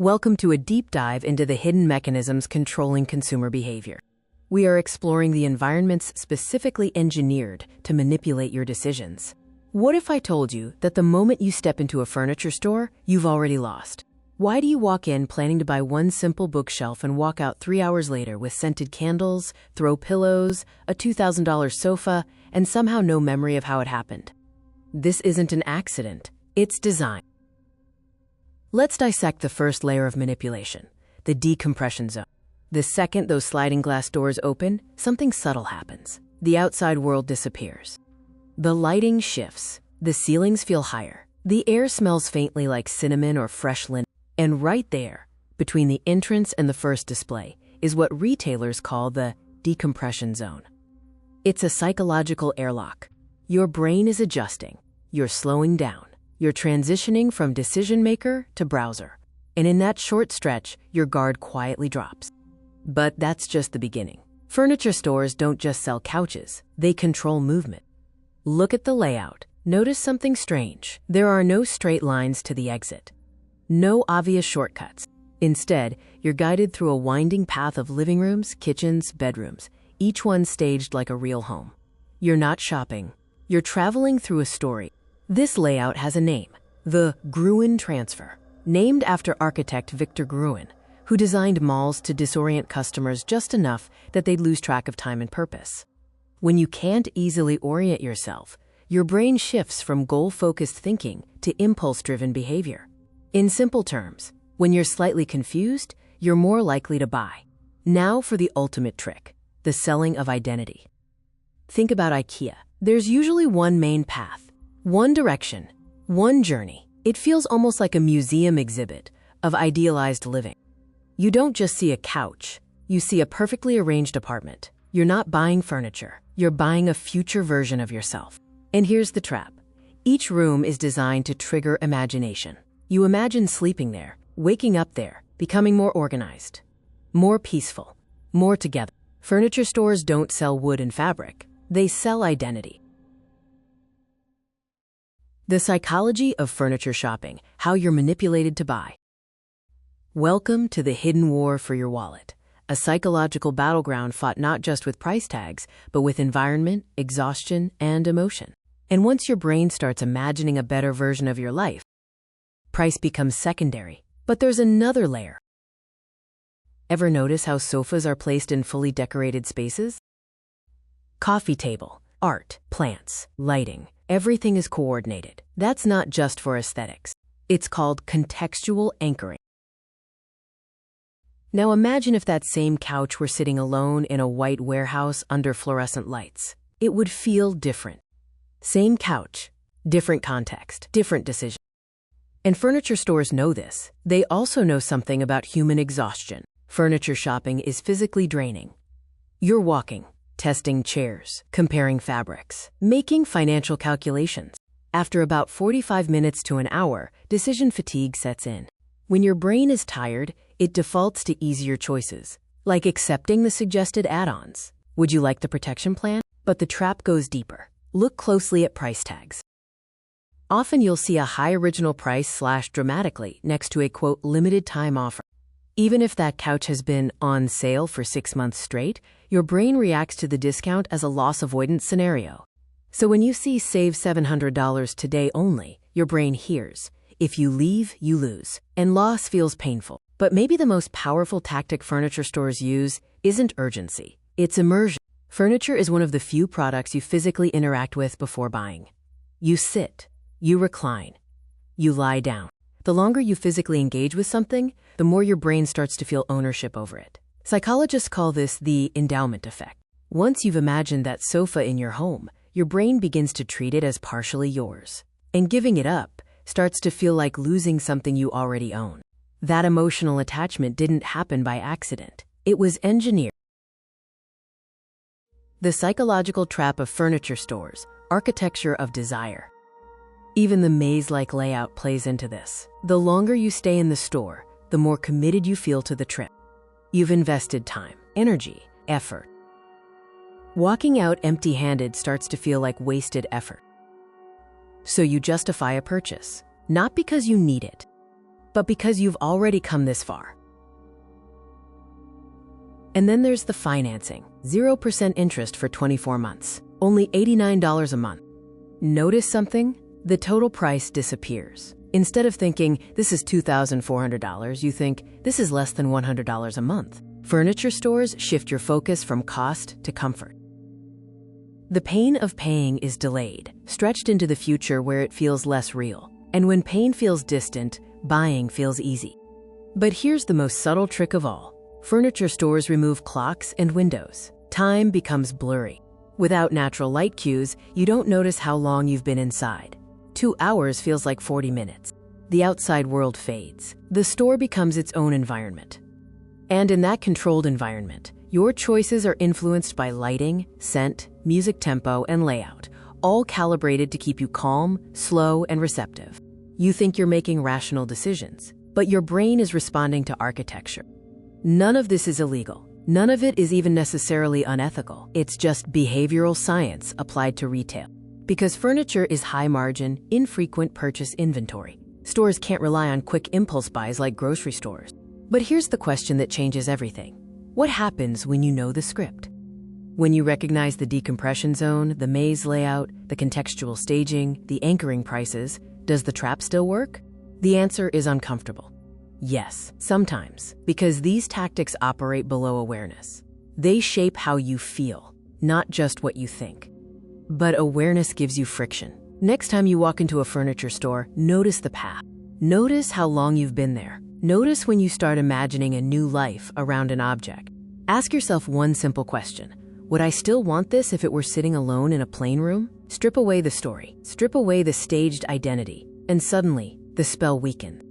Welcome to a deep dive into the hidden mechanisms controlling consumer behavior. We are exploring the environments specifically engineered to manipulate your decisions. What if I told you that the moment you step into a furniture store, you've already lost? Why do you walk in planning to buy one simple bookshelf and walk out 3 hours later with scented candles, throw pillows, a $2,000 sofa, and somehow no memory of how it happened? This isn't an accident, it's design. Let's dissect the first layer of manipulation, the decompression zone. The second those sliding glass doors open, something subtle happens. The outside world disappears. The lighting shifts, the ceilings feel higher, the air smells faintly like cinnamon or fresh linen. And right there, between the entrance and the first display, is what retailers call the decompression zone. It's a psychological airlock. Your brain is adjusting, you're slowing down, you're transitioning from decision maker to browser. And in that short stretch, your guard quietly drops. But that's just the beginning. Furniture stores don't just sell couches, they control movement. Look at the layout. Notice something strange. There are no straight lines to the exit. No obvious shortcuts. Instead, you're guided through a winding path of living rooms, kitchens, bedrooms, each one staged like a real home. You're not shopping. You're traveling through a story. This layout has a name, the Gruen Transfer, named after architect Victor Gruen, who designed malls to disorient customers just enough that they'd lose track of time and purpose. When you can't easily orient yourself, your brain shifts from goal-focused thinking to impulse-driven behavior. In simple terms, when you're slightly confused, you're more likely to buy. Now for the ultimate trick, the selling of identity. Think about IKEA. There's usually one main path, one direction, one journey. It feels almost like a museum exhibit of idealized living. You don't just see a couch, you see a perfectly arranged apartment. You're not buying furniture, you're buying a future version of yourself. And here's the trap. Each room is designed to trigger imagination. You imagine sleeping there, waking up there, becoming more organized, more peaceful, more together. Furniture stores don't sell wood and fabric, they sell identity. The psychology of furniture shopping, how you're manipulated to buy. Welcome to the hidden war for your wallet, a psychological battleground fought not just with price tags, but with environment, exhaustion, and emotion. And once your brain starts imagining a better version of your life, price becomes secondary. But there's another layer. Ever notice how sofas are placed in fully decorated spaces? Coffee table, art, plants, lighting, everything is coordinated. That's not just for aesthetics. It's called contextual anchoring. Now imagine if that same couch were sitting alone in a white warehouse under fluorescent lights. It would feel different. Same couch, different context, different decision. And furniture stores know this. They also know something about human exhaustion. Furniture shopping is physically draining. You're walking, testing chairs, comparing fabrics, making financial calculations. After about 45 minutes to an hour, decision fatigue sets in. When your brain is tired, it defaults to easier choices, like accepting the suggested add-ons. Would you like the protection plan? But the trap goes deeper. Look closely at price tags. Often you'll see a high original price slashed dramatically next to a, quote, limited time offer. Even if that couch has been on sale for 6 months straight, your brain reacts to the discount as a loss avoidance scenario. So when you see save $700 today only, your brain hears, if you leave, you lose, and loss feels painful. But maybe the most powerful tactic furniture stores use isn't urgency, it's immersion. Furniture is one of the few products you physically interact with before buying. You sit, you recline, you lie down. The longer you physically engage with something, the more your brain starts to feel ownership over it. Psychologists call this the endowment effect. Once you've imagined that sofa in your home, your brain begins to treat it as partially yours. And giving it up starts to feel like losing something you already own. That emotional attachment didn't happen by accident. It was engineered. The psychological trap of furniture stores, architecture of desire. Even the maze-like layout plays into this. The longer you stay in the store, the more committed you feel to the trip. You've invested time, energy, effort. Walking out empty-handed starts to feel like wasted effort. So you justify a purchase, not because you need it, but because you've already come this far. And then there's the financing. 0% interest for 24 months. Only $89 a month. Notice something? The total price disappears. Instead of thinking, this is $2,400, you think, this is less than $100 a month. Furniture stores shift your focus from cost to comfort. The pain of paying is delayed, stretched into the future where it feels less real. And when pain feels distant, buying feels easy. But here's the most subtle trick of all. Furniture stores remove clocks and windows. Time becomes blurry. Without natural light cues, you don't notice how long you've been inside. 2 hours feels like 40 minutes. The outside world fades. The store becomes its own environment. And in that controlled environment, your choices are influenced by lighting, scent, music tempo, and layout, all calibrated to keep you calm, slow, and receptive. You think you're making rational decisions, but your brain is responding to architecture. None of this is illegal. None of it is even necessarily unethical. It's just behavioral science applied to retail. Because furniture is high-margin, infrequent purchase inventory. Stores can't rely on quick impulse buys like grocery stores. But here's the question that changes everything. What happens when you know the script? When you recognize the decompression zone, the maze layout, the contextual staging, the anchoring prices, does the trap still work? The answer is uncomfortable. Yes, sometimes, because these tactics operate below awareness. They shape how you feel, not just what you think. But awareness gives you friction. Next time you walk into a furniture store, notice the path. Notice how long you've been there. Notice when you start imagining a new life around an object. Ask yourself one simple question. Would I still want this if it were sitting alone in a plain room? Strip away the story. Strip away the staged identity. And suddenly, the spell weakens.